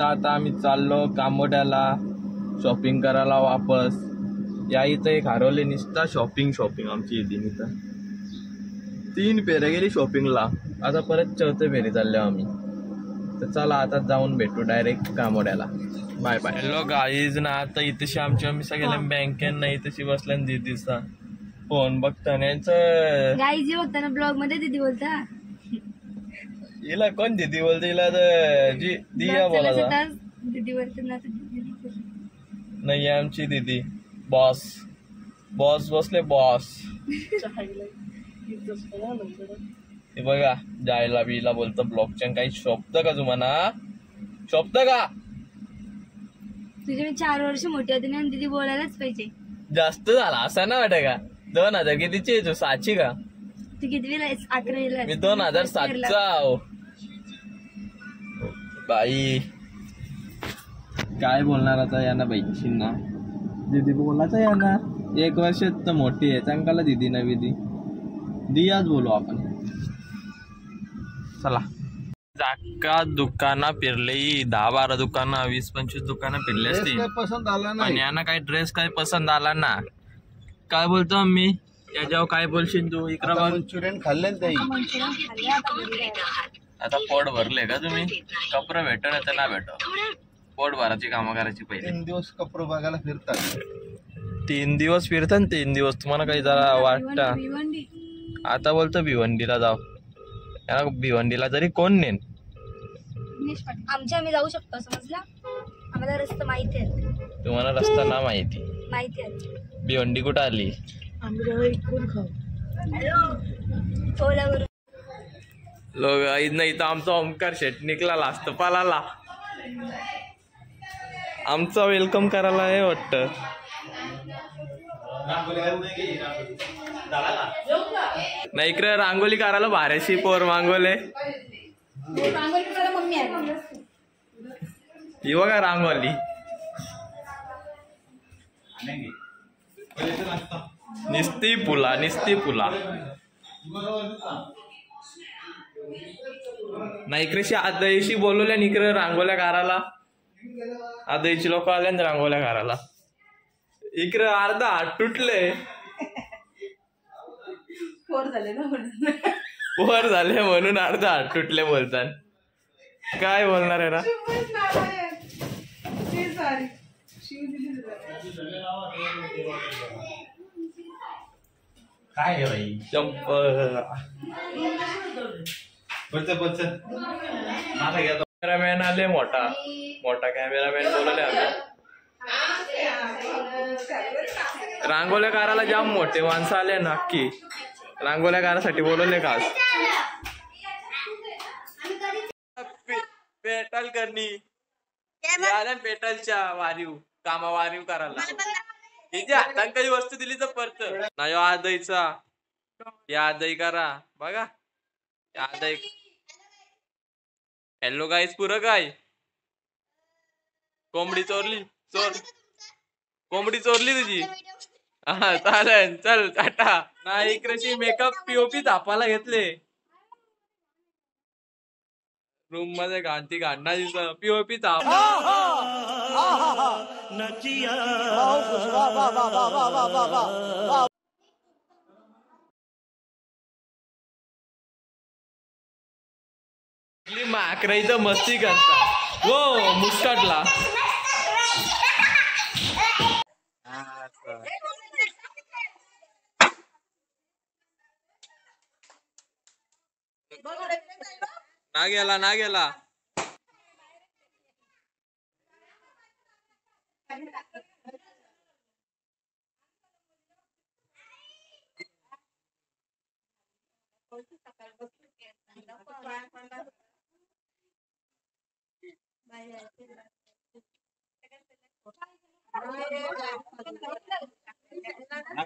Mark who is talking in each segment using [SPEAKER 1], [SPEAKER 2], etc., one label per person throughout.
[SPEAKER 1] आता आम्ही चाललो कामोड्याला शॉपिंग करायला वापस. या इथं एक हरवले निसता शॉपिंग आमची इथे इथं 3 फेऱ्या गेली शॉपिंगला. आता परत 4थ्या फेरी चाललो आम्ही. तर चला आता जाऊन भेटू डायरेक्ट कामोड्याला. Bye bye. हॅलो गाईज ना आता इथेशी आमची आम्ही सगळ्या बँकेन नाही तशी बसल्या दिदीचा फोन बघताना
[SPEAKER 2] गाईज बघताना ब्लॉग मध्ये दीदी बोलता.
[SPEAKER 1] हिला कोण दीदी बोलते हिला तर जी दिया बोलायचा
[SPEAKER 2] दीदी बोलते
[SPEAKER 1] नाही आमची दीदी बॉस बसले बॉस. हे बघा जायला बीला बोलतं ब्लॉकच्या काही शोभतं का तुम्हाला शोभतं का
[SPEAKER 2] तुझे 4 वर्ष मोठी होती ना दीदी बोलायलाच पाहिजे.
[SPEAKER 1] जास्त झाला असं ना वाटत का 2000 कितीची तू 7ची का
[SPEAKER 2] तू कितवीला 11वीला
[SPEAKER 1] मी 2007चा बाई. काय बोलणार आता यांना बहिणींना दीदी बोलायचं यांना 1 वर्ष तर मोठी आहे चांगला दीदी नवी दियाच बोलू आपण. चला जाका दुकाना फिरले 10-12 दुकानं 20-25 दुकानं फिरले असतील
[SPEAKER 3] पसंत आला
[SPEAKER 1] पण यांना काही ड्रेस काय पसंत आला ना. काय बोलतो मी याच्यावर काय बोलशील तू इकडं
[SPEAKER 3] मंचुरियन खाल्ले ताई.
[SPEAKER 1] आता पोट भरले का तुम्ही कपडे भेट तर ना भेट पोट भराची कामं करायची पहिले.
[SPEAKER 3] 3 दिवस कपडे बघायला फिरतात.
[SPEAKER 1] 3 दिवस फिरतात 3 दिवस तुम्हाला काही जरा वाटतं. आता बोलतो भिवंडीला जाऊ याला भिवंडीला तरी कोण नेन
[SPEAKER 2] आम्ही जाऊ शकतो समजला. आम्हाला रस्ता माहिती आहे.
[SPEAKER 1] तुम्हाला रस्ता ना माहिती
[SPEAKER 2] आहे.
[SPEAKER 1] भिवंडी कुठं आली लोक नाही तर आमचा ओमकार शेट निघला लास्ट पालाला आमचा वेलकम करायला आहे वाटतं. नाही इकडे रांगोली करायला भाऱ्याशी पोर मागवले ही बघा रांगोली निस्ती पुला नाही इकडेशी आदयशी बोलवल्या इकडे रांगोल्या काराला आदयची लोक आल्या ना रांगोल्या काराला इकडे अर्धा हात तुटले पोर झाले म्हणून अर्धा हात तुटले बोलतात. काय बोलणार आहे ना काय भाई कॅमेरामॅन आले मोठा कॅमेरामॅन बोलवले आम्ही. रांगोल्या काराला जाम मोठे माणसं आले नक्की रांगोल्या कारासाठी बोलवले खास. पेटल करणी पेटलच्या वारीव करायला ही जी हातान काही वस्तू दिली तर परत नाही आदईचा या आदई करा बघा या आदई. हॅलो गाईस पुरं काय कोंबडी चोरली तुझी. हा चालेल चल टाटा. नाही इकडे मेकअप पीओपी तापाला घेतले रूम मध्ये घाणती घाणना दिसत पीओपी ताप. माकरा इथं मस्ती करतात हो मुस्काटला. ना गेला
[SPEAKER 3] नका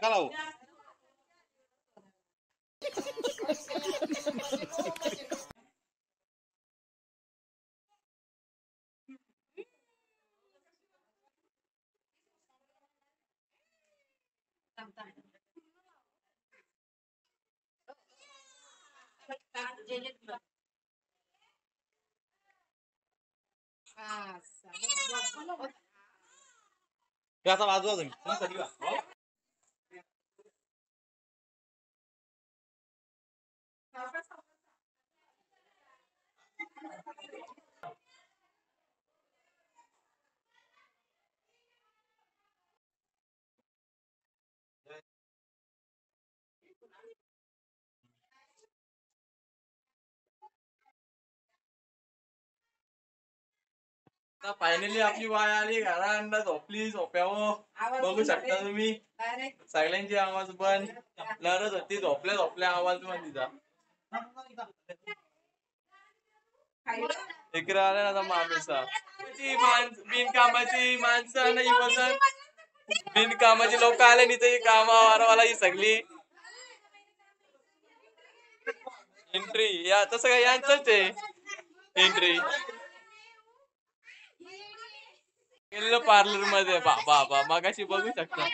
[SPEAKER 3] लावू. आता बाजूला तुम्ही
[SPEAKER 1] फायनली आपली वाय आली घरांना झोपली झोप्यावर बघू शकता तुम्ही सगळ्यांची आवाज बंद लढत होती झोपल्या झोपल्या आवाज बंद तिचा इकडे आला ना आता मामीसा बिनकामाची माणसं नाही बसत बिनकामाची लोक आले नाही तर कामावाला ही सगळी एंट्री या तसं काय यांचंच आहे एंट्री गेलो पार्लर मध्ये बाबा मगाशी बघू शकता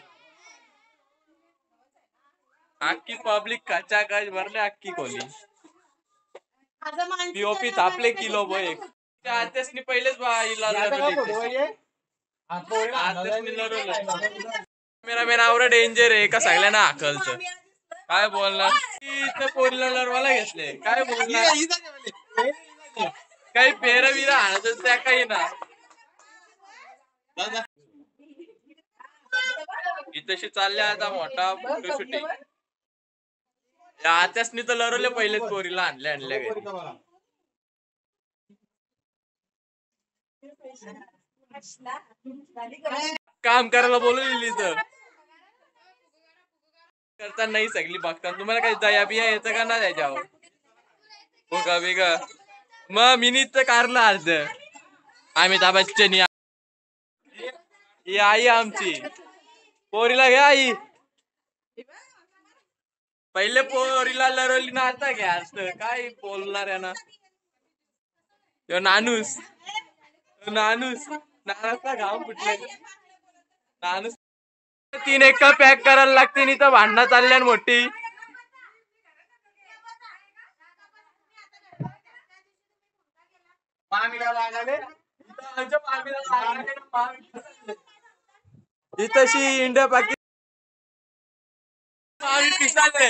[SPEAKER 1] अख्खी पब्लिक काचाकाच भरले अख्खी खोली पीओपी थापले किलो एक आत्यासनी पहिलेच मेरा मेरा आवडा डेंजर आहे का सगळ्यांना हाकलचं काय बोलणार पोरीला लढवायला घेतले काय बोलणार काही पेरा बिरा आणत त्या काही ना इथशी चालल्या आता मोठा फोटो शूटिंग आत्यासनी तर लढवले पहिलेच पोरीला आणल्या घरी काम करायला बोलवलेली तर करता नाही सगळी बघता तुम्हाला काही दया बिया येतं का ना त्याच्यावर हो का वेगळं मग मिनी तर कारला अर्ध अमिताभ बच्चन ही आई आमची पोरीला घ्या आई पहिले पोरीला लढवली ना आता घ्या असं काय बोलणार आहे ना नानूस नानूस नानाचा घाम फुटले नानूस 3 एकर पॅक करायला लागते नाही तर भांडणं चालल्या मोठी तशी इंडिया पाकिस्तान पिसाले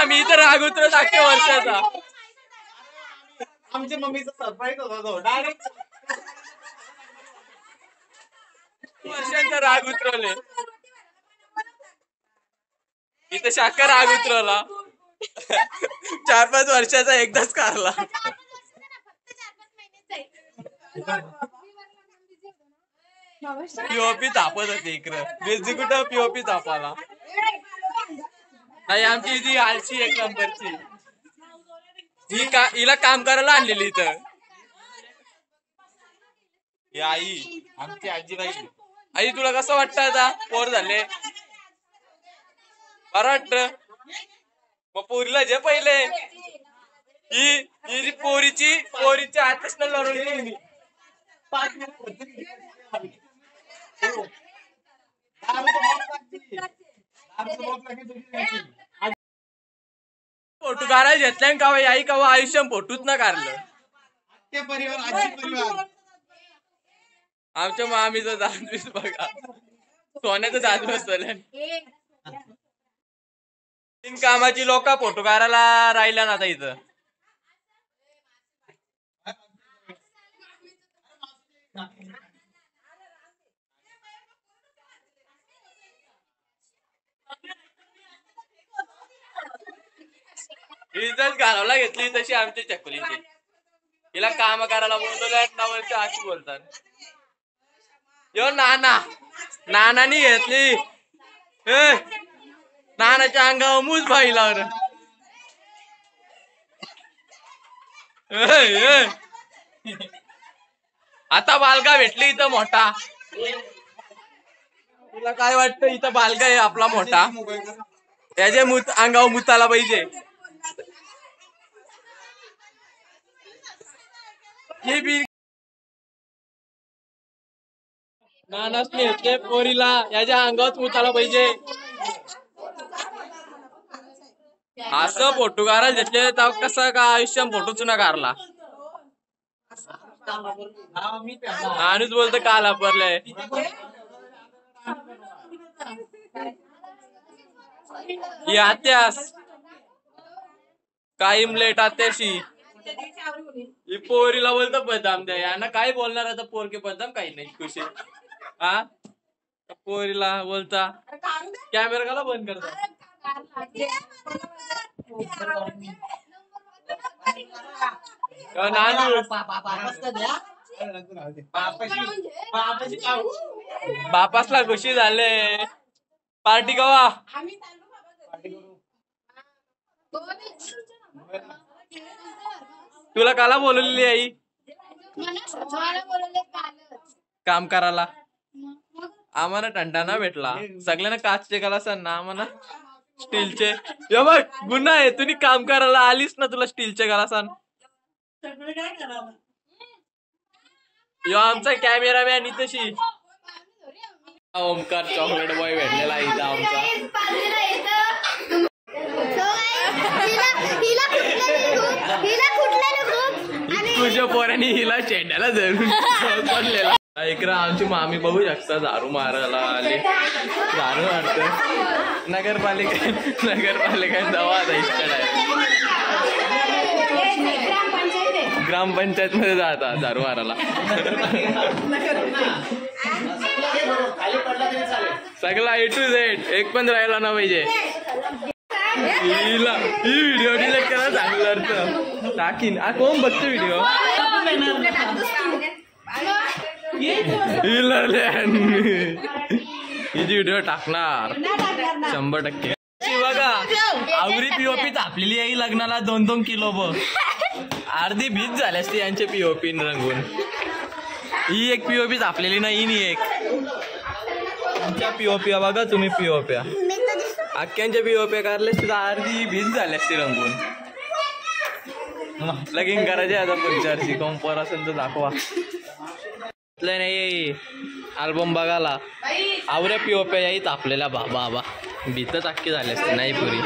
[SPEAKER 1] मी तर रागवतो टाके वर्षाचा
[SPEAKER 3] आमच्या मम्मीचा सरप्राईज होता तो डायरेक्ट
[SPEAKER 1] वर्षांचा राग उतरवले इथं शाखा राग उतरवला 4-5 वर्षाचा एकदाच कारला पीओपी तापत होते इकडं बेजी कुठं पीओपी तापाला नाही आमची जी आलची 1 नंबरची हिला काम करायला आणलेली इथं ही आई आमची आजी बाई आई तुला कसं वाटतं आता पोर झाले बरं वाटत मग पोरीला जे पहिले ही पोरीची हातच न लढवली फोटो काढायला घेतल्या का आई का आयुष्य फोटोच ना काढलं आमच्या मामीचं दादवीस बघा सोन्याचं दादू असलं कामाची लोक फोटो काढायला राहिल्या ना आता इथं इज्जत घालवला घेतली तशी आमची चकुलीची हिला काम करायला बोलवलं अशी बोलतात यो नानानी घेतली नानाच्या अंगावर मूज भाई लावलं आता बालगा भेटली इथं मोठा तुला काय वाटतं इथं बालगा आहे आपला मोठा त्याचे अंगावर मुताला पाहिजे हे बी नानासने घेतले पोरीला याच्या अंगावर मुताला पाहिजे असं फोटो काढायला घेतले तर कसं का आयुष्यात फोटोच ना काढला माणूस बोलतो काल वापरलंय. आत्यास कायम लेट आत्याशी ही पोरीला बोलतो बदाम द्या. यांना काय बोलणार आता पोरके बदाम काही नाही खुशी. हा पोरीला बोलता कॅमेरा काला बंद करता. बापासला खुशी झाले. पार्टी कवा तुला काला बोलवलेली आई काम करायला. आम्हाला टंटाना भेटला सगळ्यांना काचचे कलासन ना आम्हाला स्टीलचे. बघ गुन्हा आहे तुम्ही काम करायला आलीस ना तुला स्टीलचे कलासन. यो आमचा कॅमेरामॅन इथशी ओमकार चॉकलेट बॉय भेटलेला इथं आमचा. तुझ्या पोरांनी हिला चेंड्याला धरून पडलेला. इकडं आमची मामी बघू शकता दारू मारायला आले. दारू मारत नगरपालिका दवा इष्ट ग्रामपंचायत मध्ये जातात दारू मारायला. सगळा A to Z एक पण राहिला ना पाहिजे. ही व्हिडिओ डिलीट करा चांगलं टाकीन. कोण बघतो व्हिडिओ. ही व्हिडिओ टाकणार 100%. बघा आवरी पीओपी तापलेली आहे लग्नाला 2-2 किलो बघ. अर्धी भीत झाली असती यांचे पीओपी रंगून. ही एक पीओपी तापलेली नाही ही एक. आमच्या पीओपी बघा तुम्ही पीओप्या अख्ख्यांच्या पीओप्या काढल्या असते अर्धी भीत झाली असती रंगून. लगीन करायचे आता पुढच्यावर्षी कंपर असेल तर दाखवा. नाही अल्बम बघायला आवऱ्या पीओप्या याही तापलेल्या बाबा भीतच अख्खी झाली असते नाही पुरी.